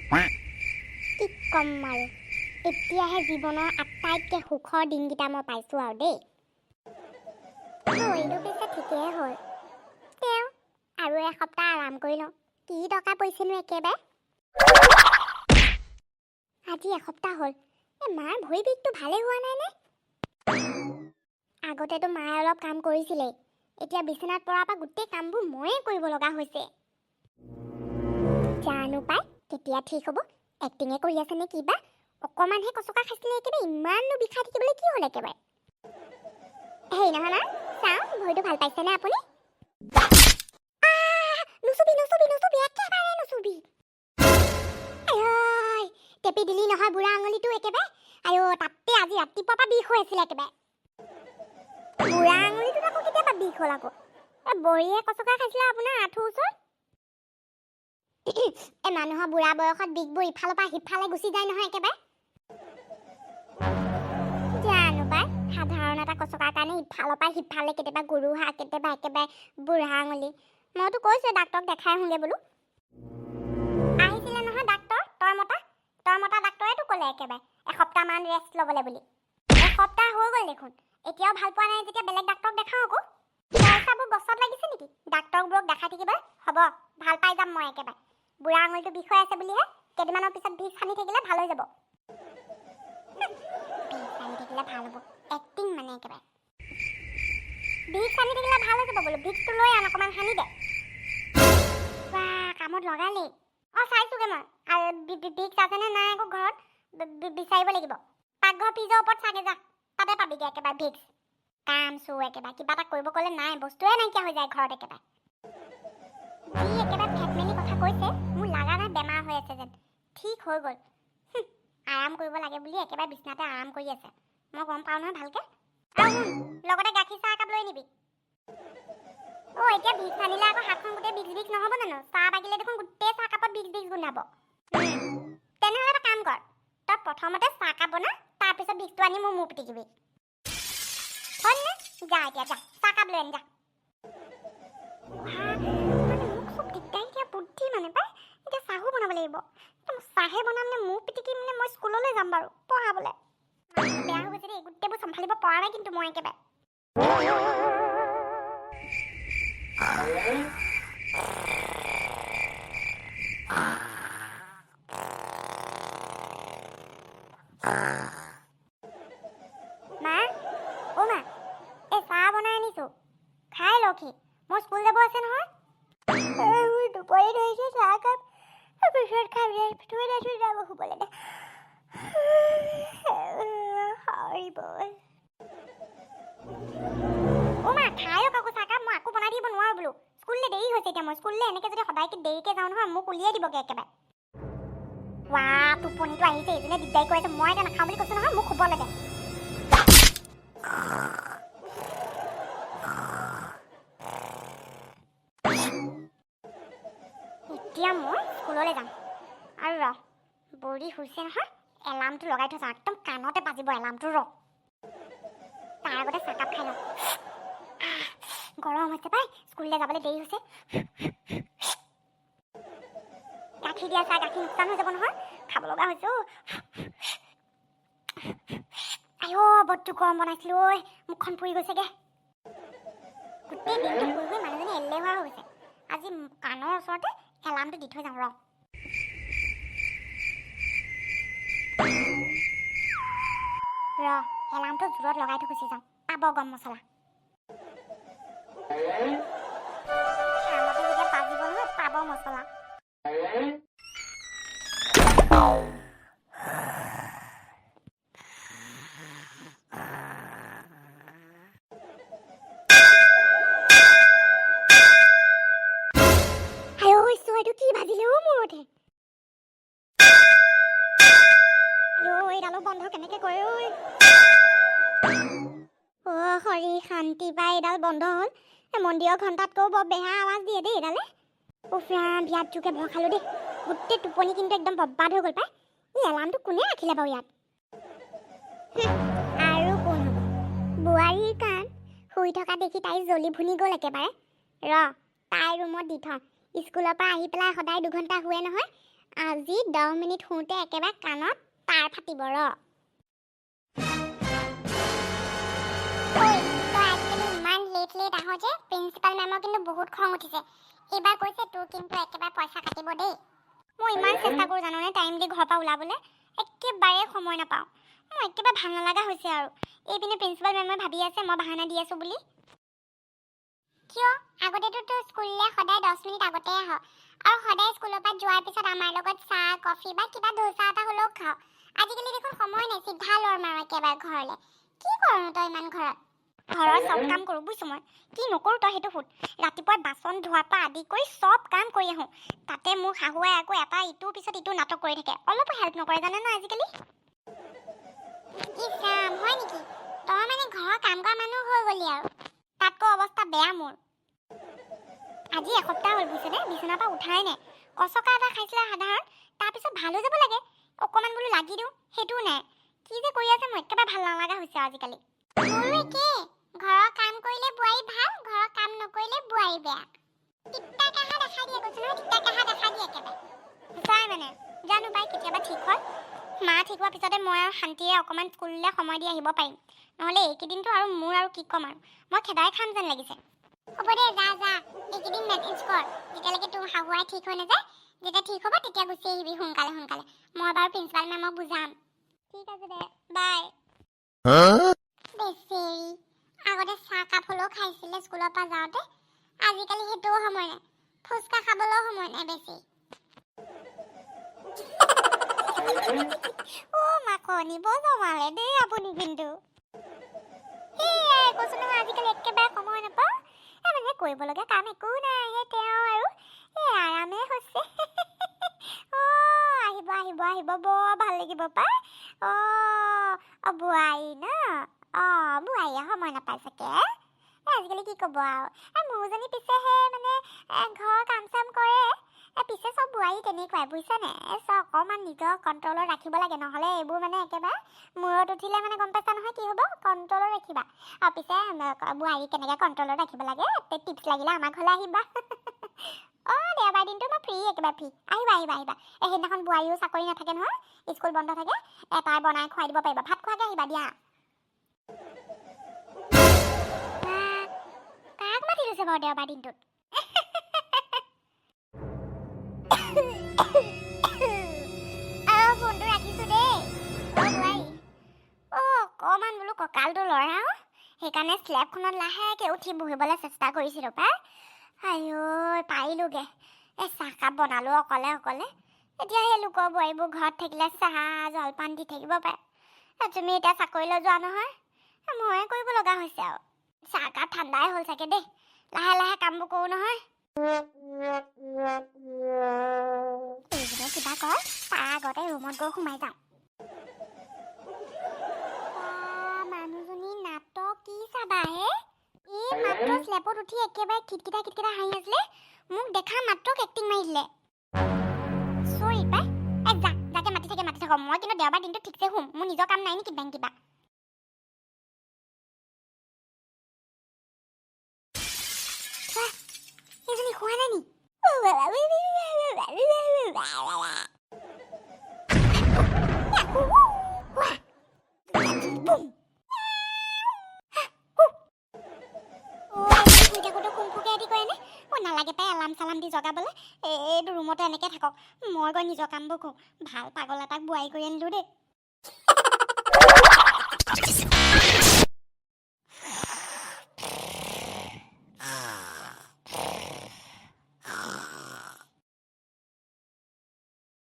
কি কম আৰু এতিয়াহে জীৱনৰ আটাইতকৈ সুখৰ দিনকেইটা মই পাইছোঁ আৰু দেই। কৰিলোঁ পিছে ঠিকেই হ'ল। তেওঁ আৰু এসপ্তাহ আৰাম কৰি লওঁ। কি টকা পৰিছেনো একেবাৰে। আজি এসপ্তাহ হ'ল। মাৰ ভৰি বিষটো ভালেই হোৱা নাই নে? আগতেতো মায়ে অলপ কাম কৰিছিলেই, এতিয়া বিচনাত পৰাৰ পৰা গোটেই কামবোৰ ময়ে কৰিব লগা হৈছে। জানো পাই কেতিয়া ঠিক হ'ব। এক্টিঙে কৰি আছে নে কিবা? অকণমানহে কচকা খাইছিলে একেবাৰে ইমাননো বিষাই থাকিবলৈ কি হ'ল একেবাৰে? হেৰি নহয় মা, চাওঁ ভৰিটো ভাল পাইছেনে আপুনি? নুচুবি নুচুবি নুচুবি, একেবাৰে নুচুবি। টেপি দিলি নহয় বুঢ়া আঙুলিটো একেবাৰে। তাতে আজি ৰাতিপুৱাৰ পৰা বিষ হৈ আছিলে একেবাৰে। বুঢ়া আঙুলিটোত আকৌ কেতিয়াবা বিষ হ'ল আকৌ? বৰিয়ে কচকা খাইছিলে আপোনাৰ আঁঠুৰ ওচৰত। মানুহৰ বুঢ়া বয়সত বিষবোৰ ইফালৰ পৰা সিফালে গুচি যায় নহয় একেবাৰে। জানো পাই, সাধাৰণ এটা কচকাৰ কাৰণে ইফালৰ পৰা সিফালে কেতিয়াবা গুৰুহা, কেতিয়াবা একেবাৰে বুঢ়া আঙুলি। মইতো কৈছোঁ ডাক্তৰক দেখাই আহোঁগৈ বোলো। আহিছিলে নহয় ডাক্তৰ তৰমতা ডাক্তৰেতো ক'লে একেবাৰে এসপ্তাহমান ৰেষ্ট ল'বলৈ বুলি। এসপ্তাহ হৈ গ'ল দেখোন, এতিয়াও ভাল পোৱা নাই যেতিয়া বেলেগ ডাক্তৰক দেখাওঁ আকৌ। পইচাবোৰ গছত লাগিছে নেকি ডাক্তৰবোৰক দেখাই থাকিবলৈ? হ'ব, ভাল পাই যাম মই একেবাৰে। বুঢ়া আঙুলিটো বিষ হৈ আছে বুলিহে কেইদিনমানৰ পিছত বিষ সানি থাকিলে ভাল হৈ যাব। বিষ সানি থাকিলে ভাল হ'ব, এক্টিং মানে একেবাৰে। বিষ সানি থাকিলে ভাল হৈ যাব বোলো। ভিক্সটো লৈ আন, অকণমান সানি দে। কামত লগালেই। চাইছোগে মই। আৰু ভিক্স আছেনে নাই আকৌ ঘৰত বিচাৰিব লাগিব। পাকঘৰ ফ্ৰিজৰ ওপৰত চাগে যা, তাতে পাবিগে একেবাৰে ভিক্স। কাম চোৰ একেবাৰে, কিবা এটা কৰিব ক'লে নাই, বস্তুৱে নাইকিয়া হৈ যায় ঘৰত একেবাৰে। যি একেবাৰে ফেট মেলি কথা কৈছে, মোৰ লাগা নাই বেমাৰ হৈ আছে যেন। ঠিক হৈ গ'ল। আৰাম কৰিব লাগে বুলি একেবাৰে বিচনাতে আৰাম কৰি আছে। মই গম পাওঁ নহয় ভালকে। আৰু লগতে গাখীৰ চাহ একাপ লৈ নিবি। এতিয়া ভিক্স সানিলে আকৌ হাতখন গোটেই বিষ নহ'ব জানো? চাহ বাকিলে দেখোন গোটেই চাহকাপত বিষ গোন্ধাব। তেনেহ'লে এটা কাম কৰ, তই প্ৰথমতে চাহকাপ বনা, তাৰপিছত বিষটো আনি মোৰ মূৰ পিটিকিবি। হয়নে? যা এতিয়া যা, চাহকাপ লৈ আনি যা। মোক চব দিগদাৰি দিয়া বুদ্ধি মানে পাই। এতিয়া চাহো বনাব লাগিব। চাহে বনাম নে মূৰ পিটিকিম নে মই স্কুললৈ যাম বাৰু পঢ়াবলৈ? বেয়া হৈ গৈছে দেই, গোটেইবোৰ চম্ভালিব পৰা নাই কিন্তু মই একেবাৰে। মা, মা, এই চাহ বনাই আনিছো, খাই লওঁকি। মোৰ স্কুল যাব আছে নহয়। দুপৰীয়া ধৰিছে চাহকাপ, পিছত খাই থৈ যাইছো, যাব শুবলৈ দে। মা, খাই লওক আকৌ চাহকাপ, মই আকৌ বনাই দিব নোৱাৰো বোলো। স্কুললৈ দেৰি হৈছে এতিয়া, মই স্কুললৈ এনেকৈ যদি সদায়কে দেৰিকৈ যাওঁ নহয়, মোক উলিয়াই দিবগৈ একেবাৰে। টোপনিটো আহিছে, এইজনে দিগদাৰি কৰি আছে। মই এতিয়া নাখাওঁ বুলি কৈছোঁ নহয়, মোক শুবলৈ দে। এতিয়া মই স্কুললৈ যাম। আৰু বৰি হৈছে নহয়, এলাৰ্মটো লগাই থৈছোঁ, একদম কাণতে বাজিব এলাৰ্মটো। তাৰ আগতে চাহকাপ খাই লওঁ। গৰম হৈছে পাই, স্কুললৈ যাবলৈ দেৰি হৈছে। গাখীৰ দিয়া চাহ, গাখীৰ নোকচান হৈ যাব নহয়, খাব লগা হৈছে। বড্ড গৰম বনাইছিলোঁ ঐ, মুখখন পুৰি গৈছেগে। গোটেই দিনটো শুই শুই মানুহজনী এলেহুৱা হৈ গৈছে। আজি কাণৰ ওচৰতে এলাৰ্মটো দি থৈ যাওঁ ৰ। এলাৰ্মটো জোৰত লগাই থৈ গুচি যাওঁ, পাব গৰম মছলা। যেতিয়া বাজিব নহয়, পাব মছলা। কি ভাজিলে মূৰতে? এইডালো বন্ধ কেনেকে কৰে ঐ? হৰি শান্তি পাই, এইডাল বন্ধ হ'ল। মন্দিৰৰ ঘণ্টাতকৈও বৰ বেয়া আৱাজ দিয়ে দেই এইডালে। বিয়াত জোকে ভয় খালোঁ দেই। গোটেই টোপনি কিন্তু একদম বৰবাদ হৈ গ'ল পাই। এই এলাৰ্মটো কোনে ৰাখিলে বাৰু ইয়াত? আৰু কোন হ'ব? বোৱাৰীৰ কাণ শুই থকা দেখি তাই জ্বলি ভুনি গ'ল একেবাৰে। তাই ৰুমত দি থওঁ। স্কুলৰ পৰা আহি পেলাই সদায় 2 ঘণ্টা শুৱে নহয়, আজি 10 মিনিট শুওঁতে একেবাৰে কাণত তাৰ ফাটিব ৰ। ইমান লেট আহ যে প্ৰিন্সিপাল মেমৰ কিন্তু বহুত খং উঠিছে। এইবাৰ কৈছে তোৰ কিন্তু একেবাৰে পইচা কাটিব দেই। মই ইমান চেষ্টা কৰোঁ জানোনে টাইমলি ঘৰৰ পৰা ওলাবলৈ, একেবাৰে সময় নাপাওঁ। মই একেবাৰে ভাল নালাগা হৈছে আৰু। এইপিনে প্ৰিন্সিপাল মেমে ভাবি আছে মই বাহানা দি আছোঁ বুলি। কিয় আগতেতো তোৰ স্কুললৈ সদায় 10 মিনিট আগতে আহ, আৰু সদায় স্কুলৰ পৰা যোৱাৰ পিছত আমাৰ লগত চাহ কফি বা কিবা ধোচা এটা হ'লেও খাওঁ। আজিকালি দেখোন সময় নাই, চিধা লৰ মাৰো একেবাৰে ঘৰলৈ। কি কৰোঁ তই ইমান ঘৰত? ঘৰৰ চব কাম কৰোঁ বুজিছোঁ মই। কি নকৰোঁ তই সেইটো সোধ। ৰাতিপুৱা বাচন ধোৱাৰ পৰা আদি কৰি চব কাম কৰি আহোঁ। তাতে মোৰ শাহুৱে আকৌ এটা ইটোৰ পিছত ইটো নাটক কৰি থাকে, অলপো হেল্প নকৰে জানে ন আজিকালি। ইছ ৰাম, হয় নেকি? তই মানে ঘৰৰ কাম কৰা মানুহ হৈ গ'লি আৰু। তাতকৈ অৱস্থা বেয়া মোৰ। আজি এসপ্তাহ হ'ল বুজিছেনে, বিচনাৰ পৰা উঠাই নাই। কচকা এটা খাইছিলে সাধাৰণ, তাৰপিছত ভাল হৈ যাব লাগে, অকণমান বোলো লাগি দিওঁ, সেইটোও নাই। কি যে কৰি আছে মই একেবাৰে ভাল নালাগা হৈছে আজিকালি। মোৰো একে, ঘৰৰ কাম কৰিলে বোৱাৰী ভাল, ঘৰৰ কাম নকৰিলে বোৱাৰী বেয়া। টিপ্তা কাহা দেখা দিয়ে কৈছোঁ নহয়, টিপ্তা কাহা দেখা দিয়ে একেবাৰে। সঁচাই মানে, জানো পাই কেতিয়াবা ঠিক হয়। মা ঠিক হোৱাৰ পিছতে মই আৰু শান্তিৰে অকণমান স্কুললৈ সময় দি আহিব পাৰিম। নহ'লে এইকেইদিনটো আৰু মোৰ আৰু কি ক'ম আৰু, মই খেদাই খাম যেন লাগিছে। হ'ব দে যা যা, এইকেইদিন মেনেজ কৰ। যেতিয়ালৈকে তোৰ শাহুৱাই ঠিক হৈ নাযায়, যেতিয়া ঠিক হ'ব তেতিয়া গুচি আহিবি সোনকালে সোনকালে। মই বাৰু প্ৰিন্সিপাল মেমক বুজাম। ঠিক আছে দে, বাই। বেচেৰি, আগতে চাহকাপ হ'লেও খাইছিলে স্কুলৰ পৰা যাওঁতে, আজিকালি সেইটোও সময় নাই, ফুচকা খাবলৈও সময় নাই বেছি। মাকনি বৰ জমালে দেই আপুনি কিন্তু। সেয়াই কৈছোঁ নহয় আজিকালি একেবাৰে সময় নাপাওঁ। মানে কৰিবলগীয়া কাম একো নাই, সেই তেওঁ আৰু এই আৰামেই হৈছে। আহিব আহিব আহিব, বৰ ভাল লাগিব পাই। বোৱাৰী ন, বোৱাৰীয়ে সময় নাপাই চাগে। আজিকালি কি ক'ব আৰু, মোৰজনী পিছেহে মানে ঘৰৰ কাম চাম কৰে। পিছে চব বোৱাৰী তেনেকুৱাই বুজিছানে, চব অকণমান নিজৰ কণ্ট্ৰলত ৰাখিব লাগে, নহ'লে এইবোৰ মানে একেবাৰে মূৰত উঠিলে মানে গম পাইছা নহয় কি হ'ব, কণ্ট্ৰলত ৰাখিবা। আৰু পিছে বোৱাৰী কেনেকৈ কণ্ট্ৰলত ৰাখিব লাগে টিপছ লাগিলে আমাৰ ঘৰলৈ আহিবা। দেওবাৰ দিনটো মই ফ্ৰী, একেবাৰে ফ্ৰী। আহিবা আহিবা আহিবা। সেইদিনাখন বোৱাৰীও চাকৰি নাথাকে নহয়, স্কুল বন্ধ থাকে, এটাই বনাই খুৱাই দিব পাৰিবা। ভাত খোৱাকৈ আহিবা দিয়া। কাক মাতি লৈছে বাৰু দেওবাৰ দিনটোত? ফোনটো ৰাখিছোঁ দেই। বোৱাৰী অকণমান বোলো কঁকালটো লৰাওঁ, সেইকাৰণে স্লেবখনত লাহেকৈ উঠি বহিবলৈ চেষ্টা কৰিছিলোঁ পাই। আইঐ পাৰিলোগে। চাহকাপ বনালোঁ অকলে অকলে। এতিয়া সেই লোকৰ বোৱাৰীবোৰ ঘৰত থাকিলে চাহ জলপান দি থাকিব পাৰে। তুমি এতিয়া চাকৰিলৈ যোৱা নহয়, ময়ে কৰিব লগা হৈছে আৰু। চাহকাপ ঠাণ্ডাই হ'ল চাগে দেই, লাহে লাহে কামবোৰ কৰোঁ নহয়। কিবা কয়, তাৰ আগতে ৰুমত গৈ সোমাই যাওঁ। মানুহজনী নাটক কি চাবা হে? এই মাত্ৰ স্লেপত উঠি একেবাৰে খিটখিটা হাঁহি আছিলে, মোক দেখা মাত্ৰক এক্টিং মাৰি দিলে। চৰি পাই, যাকে মাতি থাকক। মই কিন্তু দেওবাৰ দিনটো ঠিকছে শুম, মোৰ নিজৰ কাম নাই নেকি বেংক কিবা? এইজনী শুৱা নাই নি? নালাগে পাই এলাৰ্ম চালাম দি জগাবলৈ, এইটো ৰুমতে এনেকৈ থাকক। মই গৈ নিজৰ কামবোৰ কৰোঁ। ভাল পাগল এটাক বোৱাৰী কৰি আনিলোঁ দেই।